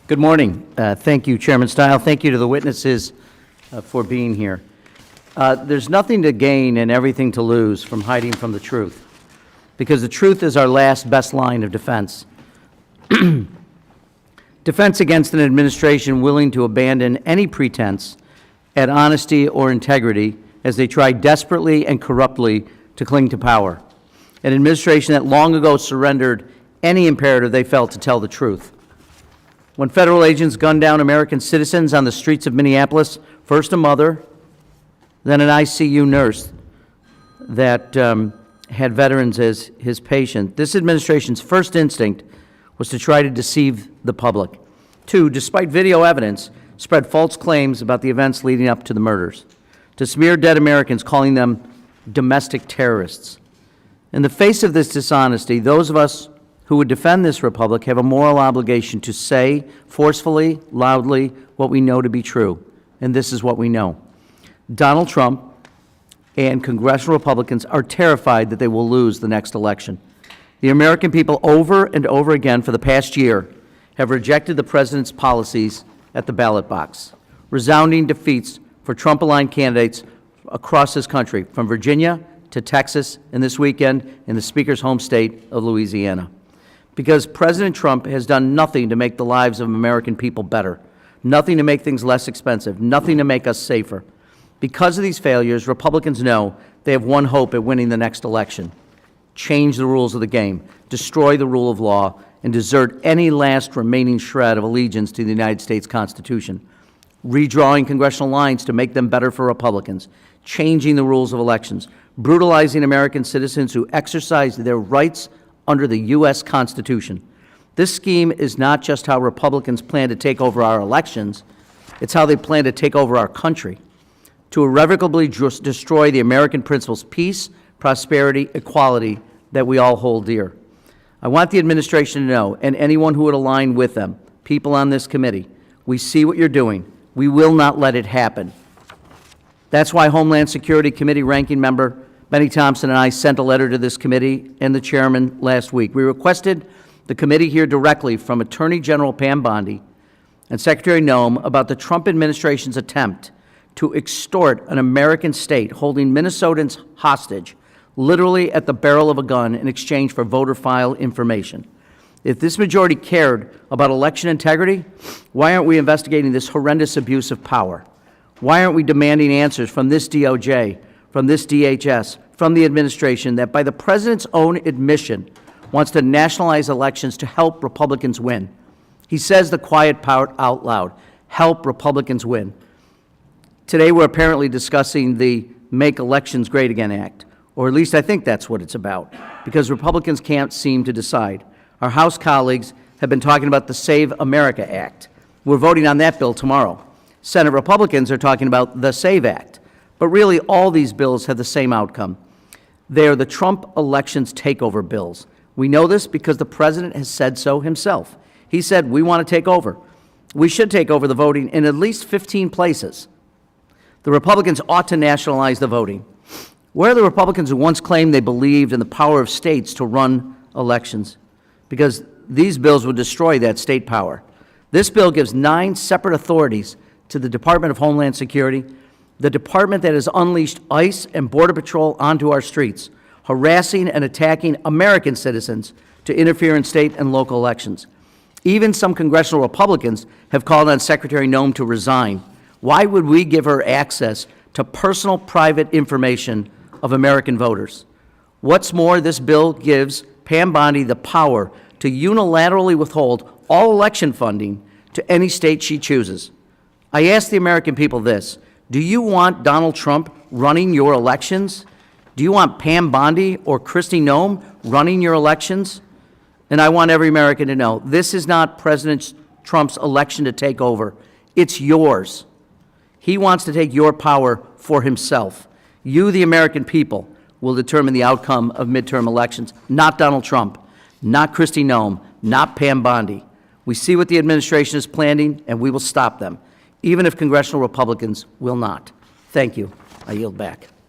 Good morning. Thank you, Chairman Stile. Thank you to the witnesses for being here. There's nothing to gain and everything to lose from hiding from the truth, because the truth is our last best line of defense. Defense against an administration willing to abandon any pretense at honesty or integrity as they try desperately and corruptly to cling to power. An administration that long ago surrendered any imperative they felt to tell the truth. When federal agents gunned down American citizens on the streets of Minneapolis, first a mother, then an ICU nurse that had veterans as his patient, this administration's first instinct was to try to deceive the public. Two, despite video evidence, spread false claims about the events leading up to the murders, to smear dead Americans, calling them domestic terrorists. In the face of this dishonesty, those of us who would defend this republic have a moral obligation to say forcefully, loudly, what we know to be true. And this is what we know. Donald Trump and congressional Republicans are terrified that they will lose the next election. The American people over and over again for the past year have rejected the president's policies at the ballot box. Resounding defeats for Trump-aligned candidates across this country, from Virginia to Texas, and this weekend in the Speaker's home state of Louisiana. Because President Trump has done nothing to make the lives of American people better, nothing to make things less expensive, nothing to make us safer. Because of these failures, Republicans know they have one hope at winning the next election: change the rules of the game, destroy the rule of law, and desert any last remaining shred of allegiance to the United States Constitution, redrawing congressional lines to make them better for Republicans, changing the rules of elections, brutalizing American citizens who exercise their rights under the U.S. Constitution. This scheme is not just how Republicans plan to take over our elections, it's how they plan to take over our country, to irrevocably destroy the American principles: peace, prosperity, equality, that we all hold dear. I want the administration to know, and anyone who would align with them, people on this committee, we see what you're doing. We will not let it happen. That's why Homeland Security Committee Ranking Member Benny Thompson and I sent a letter to this committee and the chairman last week. We requested the committee hear directly from Attorney General Pam Bondi and Secretary Noem about the Trump administration's attempt to extort an American state, holding Minnesotans hostage, literally at the barrel of a gun, in exchange for voter file information. If this majority cared about election integrity, why aren't we investigating this horrendous abuse of power? Why aren't we demanding answers from this DOJ, from this DHS, from the administration that, by the president's own admission, wants to nationalize elections to help Republicans win? He says the quiet part out loud: help Republicans win. Today we're apparently discussing the Make Elections Great Again Act, or at least I think that's what it's about, because Republicans can't seem to decide. Our House colleagues have been talking about the Save America Act. We're voting on that bill tomorrow. Senate Republicans are talking about the SAVE Act. But really, all these bills have the same outcome. They are the Trump elections takeover bills. We know this because the president has said so himself. He said, we want to take over. We should take over the voting in at least 15 places. The Republicans ought to nationalize the voting. Where are the Republicans who once claimed they believed in the power of states to run elections? Because these bills would destroy that state power. This bill gives 9 separate authorities to the Department of Homeland Security, the department that has unleashed ICE and Border Patrol onto our streets, harassing and attacking American citizens to interfere in state and local elections. Even some congressional Republicans have called on Secretary Noem to resign. Why would we give her access to personal, private information of American voters? What's more, this bill gives Pam Bondi the power to unilaterally withhold all election funding to any state she chooses. I ask the American people this: do you want Donald Trump running your elections? Do you want Pam Bondi or Kristi Noem running your elections? And I want every American to know, this is not President Trump's election to take over. It's yours. He wants to take your power for himself. You, the American people, will determine the outcome of midterm elections, not Donald Trump, not Kristi Noem, not Pam Bondi. We see what the administration is planning, and we will stop them, even if congressional Republicans will not. Thank you. I yield back.